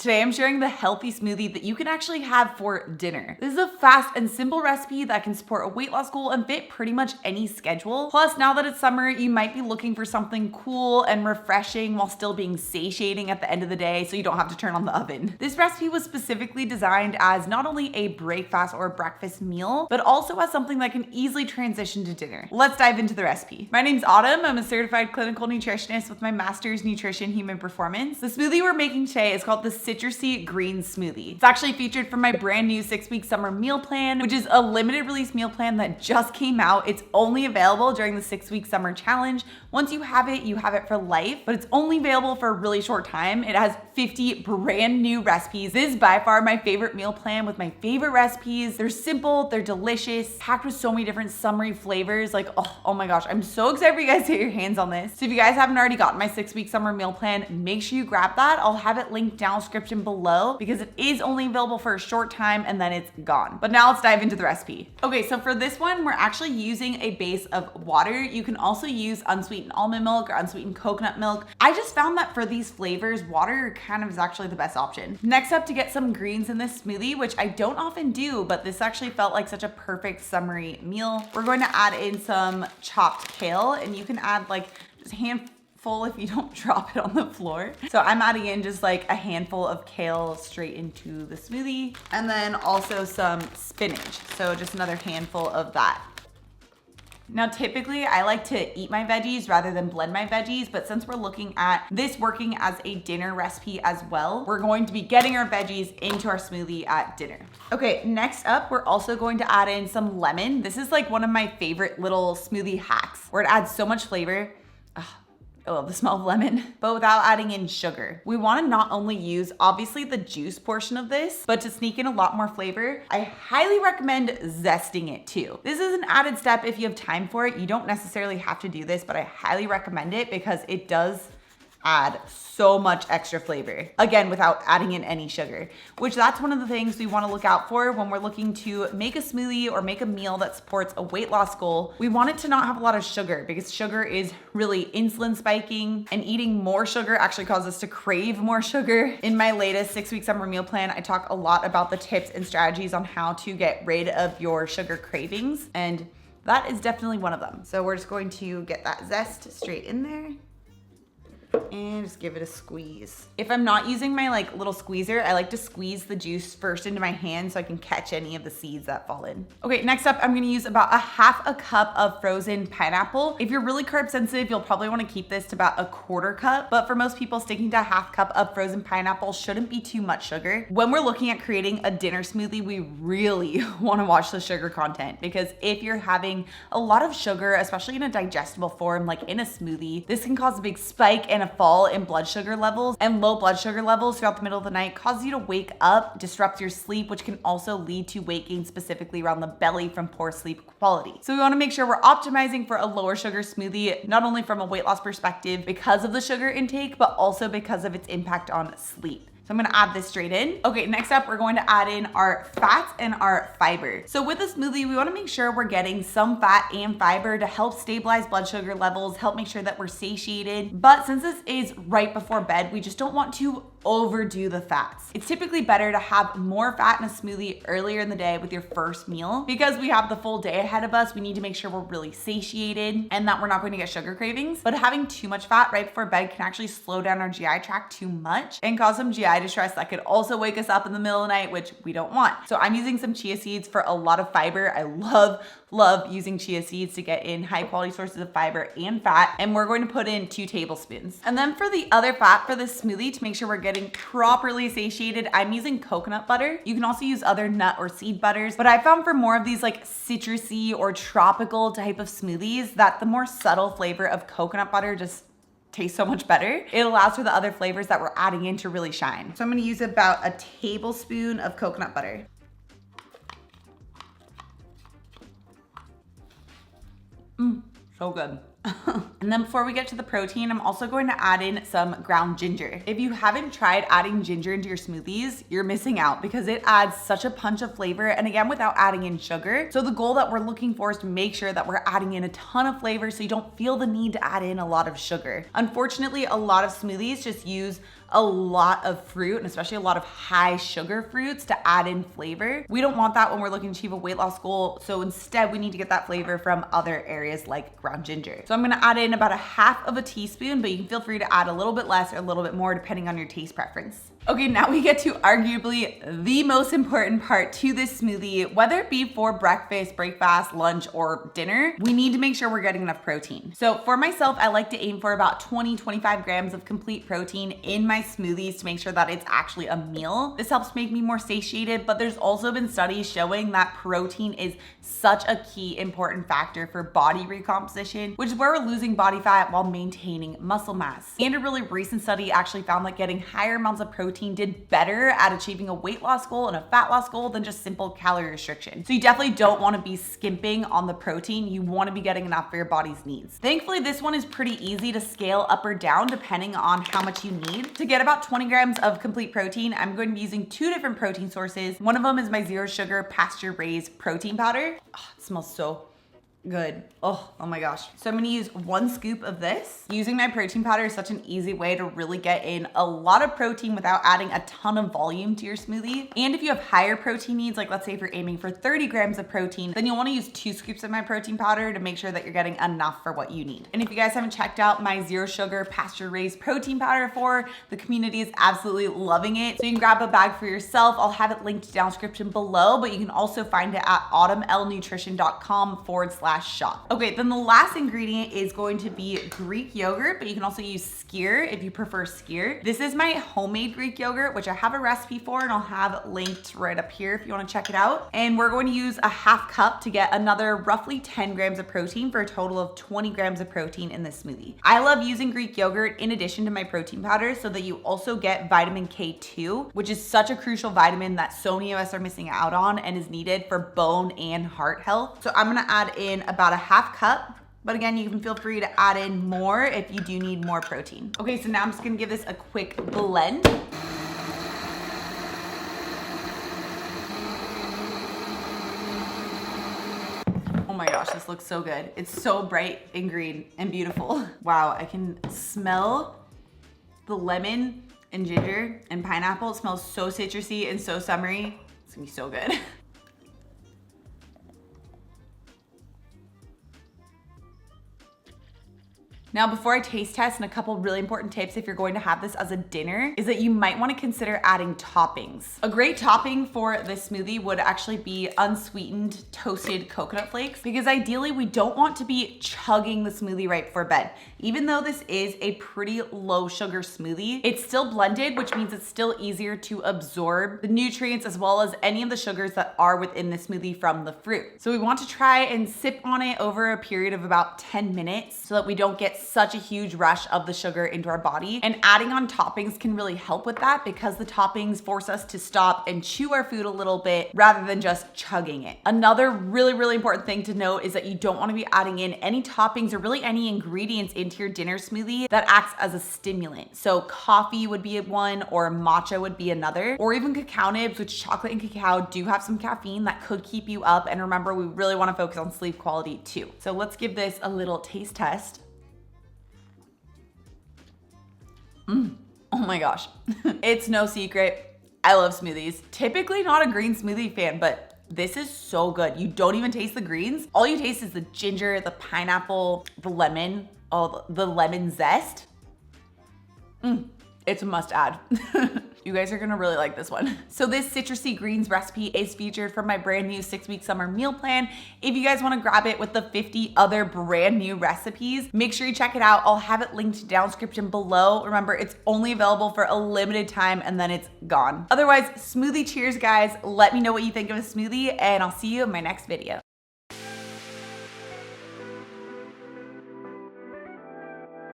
Today I'm sharing the healthy smoothie that you can actually have for dinner. This is a fast and simple recipe that can support a weight loss goal and fit pretty much any schedule. Plus, now that it's summer, you might be looking for something cool and refreshing while still being satiating at the end of the day so you don't have to turn on the oven. This recipe was specifically designed as not only a breakfast or breakfast meal, but also as something that can easily transition to dinner. Let's dive into the recipe. My name's Autumn. I'm a certified clinical nutritionist with my master's nutrition human performance. The smoothie we're making today is called the Citrusy green smoothie. It's actually featured from my brand new 6-week summer meal plan, which is a limited release meal plan that just came out. It's only available during the 6-week summer challenge. Once you have it for life, but it's only available for a really short time. It has 50 brand new recipes. This is by far my favorite meal plan with my favorite recipes. They're simple, they're delicious, packed with so many different summery flavors. Like, oh my gosh, I'm so excited for you guys to get your hands on this. So if you guys haven't already gotten my 6-week summer meal plan, make sure you grab that. I'll have it linked down description below because it is only available for a short time and then it's gone. But now let's dive into the recipe. Okay, so for this one, we're actually using a base of water. You can also use unsweetened almond milk or unsweetened coconut milk. I just found that for these flavors, water kind of is actually the best option. Next up, to get some greens in this smoothie, which I don't often do, but this actually felt like such a perfect summery meal. We're going to add in some chopped kale, and you can add like just a handful if you don't drop it on the floor. So I'm adding in just like a handful of kale straight into the smoothie, and then also some spinach. So just another handful of that. Now, typically I like to eat my veggies rather than blend my veggies, but since we're looking at this working as a dinner recipe as well, we're going to be getting our veggies into our smoothie at dinner. Okay, next up, we're also going to add in some lemon. This is like one of my favorite little smoothie hacks where it adds so much flavor. I love the smell of lemon, but without adding in sugar. We want to not only use obviously the juice portion of this, but to sneak in a lot more flavor, I highly recommend zesting it too. This is an added step if you have time for it. You don't necessarily have to do this, but I highly recommend it because it does add so much extra flavor. Again, without adding in any sugar, which that's one of the things we want to look out for when we're looking to make a smoothie or make a meal that supports a weight loss goal. We want it to not have a lot of sugar because sugar is really insulin spiking, and eating more sugar actually causes us to crave more sugar. In my latest 6-week summer meal plan, I talk a lot about the tips and strategies on how to get rid of your sugar cravings, and that is definitely one of them. So we're just going to get that zest straight in there and just give it a squeeze. If I'm not using my like little squeezer, I like to squeeze the juice first into my hand so I can catch any of the seeds that fall in. Okay, next up, I'm gonna use about 1/2 cup of frozen pineapple. If you're really carb sensitive, you'll probably wanna keep this to about 1/4 cup, but for most people, sticking to 1/2 cup of frozen pineapple shouldn't be too much sugar. When we're looking at creating a dinner smoothie, we really wanna watch the sugar content, because if you're having a lot of sugar, especially in a digestible form, like in a smoothie, this can cause a big spike and a fall in blood sugar levels, and low blood sugar levels throughout the middle of the night cause you to wake up, disrupt your sleep, which can also lead to weight gain specifically around the belly from poor sleep quality. So we want to make sure we're optimizing for a lower sugar smoothie, not only from a weight loss perspective because of the sugar intake, but also because of its impact on sleep. So I'm gonna add this straight in. Okay, next up, we're going to add in our fats and our fiber. So with a smoothie, we wanna make sure we're getting some fat and fiber to help stabilize blood sugar levels, help make sure that we're satiated. But since this is right before bed, we just don't want to overdo the fats. It's typically better to have more fat in a smoothie earlier in the day with your first meal, because we have the full day ahead of us. We need to make sure we're really satiated and that we're not going to get sugar cravings. But having too much fat right before bed can actually slow down our GI tract too much and cause some GI distress that could also wake us up in the middle of the night, which we don't want. So I'm using some chia seeds for a lot of fiber. I love using chia seeds to get in high quality sources of fiber and fat. And we're going to put in 2 tablespoons. And then for the other fat for this smoothie, to make sure we're getting properly satiated, I'm using coconut butter. You can also use other nut or seed butters, but I found for more of these like citrusy or tropical type of smoothies that the more subtle flavor of coconut butter just tastes so much better. It allows for the other flavors that we're adding in to really shine. So I'm gonna use about a tablespoon of coconut butter. So good. And then before we get to the protein, I'm also going to add in some ground ginger. If you haven't tried adding ginger into your smoothies, you're missing out because it adds such a punch of flavor, and again, without adding in sugar. So the goal that we're looking for is to make sure that we're adding in a ton of flavor so you don't feel the need to add in a lot of sugar. Unfortunately, a lot of smoothies just use a lot of fruit, and especially a lot of high sugar fruits, to add in flavor. We don't want that when we're looking to achieve a weight loss goal. So instead, we need to get that flavor from other areas like ground ginger. So I'm gonna add in about a half of a teaspoon, but you can feel free to add a little bit less or a little bit more depending on your taste preference. Okay, now we get to arguably the most important part to this smoothie. Whether it be for breakfast, breakfast, lunch, or dinner, we need to make sure we're getting enough protein. So for myself, I like to aim for about 20-25 grams of complete protein in my smoothies to make sure that it's actually a meal. This helps make me more satiated, but there's also been studies showing that protein is such a key important factor for body recomposition, which is where we're losing body fat while maintaining muscle mass. And a really recent study actually found that getting higher amounts of protein did better at achieving a weight loss goal and a fat loss goal than just simple calorie restriction. So you definitely don't want to be skimping on the protein. You want to be getting enough for your body's needs. Thankfully, this one is pretty easy to scale up or down depending on how much you need. To get about 20 grams of complete protein, I'm going to be using 2 different protein sources. One of them is my 0 sugar pasture raised protein powder. Oh, it smells so good. Oh my gosh. So I'm gonna use 1 scoop of this. Using my protein powder is such an easy way to really get in a lot of protein without adding a ton of volume to your smoothie. And if you have higher protein needs, like let's say if you're aiming for 30 grams of protein, then you'll wanna use 2 scoops of my protein powder to make sure that you're getting enough for what you need. And if you guys haven't checked out my 0 sugar pasture raised protein powder before, the community is absolutely loving it. So you can grab a bag for yourself. I'll have it linked down description below, but you can also find it at autumnlnutrition.com/shop. Okay, then the last ingredient is going to be Greek yogurt, but you can also use skyr if you prefer skyr. This is my homemade Greek yogurt, which I have a recipe for and I'll have linked right up here if you want to check it out. And we're going to use a half cup to get another roughly 10 grams of protein for a total of 20 grams of protein in this smoothie. I love using Greek yogurt in addition to my protein powder so that you also get vitamin K2, which is such a crucial vitamin that so many of us are missing out on and is needed for bone and heart health. So I'm gonna add in about a half cup, but again, you can feel free to add in more if you do need more protein. Okay, so now I'm just gonna give this a quick blend. Oh my gosh, this looks so good. It's so bright and green and beautiful. Wow, I can smell the lemon and ginger and pineapple. It smells so citrusy and so summery. It's gonna be so good. Now, before I taste test, and a couple really important tips if you're going to have this as a dinner, is that you might want to consider adding toppings. A great topping for this smoothie would actually be unsweetened toasted coconut flakes, because ideally we don't want to be chugging the smoothie right before bed. Even though this is a pretty low sugar smoothie, it's still blended, which means it's still easier to absorb the nutrients as well as any of the sugars that are within the smoothie from the fruit. So we want to try and sip on it over a period of about 10 minutes so that we don't get such a huge rush of the sugar into our body. And adding on toppings can really help with that because the toppings force us to stop and chew our food a little bit rather than just chugging it. Another really important thing to note is that you don't want to be adding in any toppings or really any ingredients into your dinner smoothie that acts as a stimulant. So coffee would be one, or matcha would be another, or even cacao nibs, which chocolate and cacao do have some caffeine that could keep you up. And remember, we really want to focus on sleep quality too. So let's give this a little taste test. Oh my gosh. It's no secret, I love smoothies. Typically not a green smoothie fan, but this is so good. You don't even taste the greens. All you taste is the ginger, the pineapple, the lemon, the lemon zest. It's a must add. You guys are gonna really like this one. So this Citrusy greens recipe is featured from my brand new 6-week summer meal plan. If you guys wanna grab it with the 50 other brand new recipes, make sure you check it out. I'll have it linked down description below. Remember, it's only available for a limited time and then it's gone. Otherwise, smoothie cheers, guys. Let me know what you think of a smoothie and I'll see you in my next video.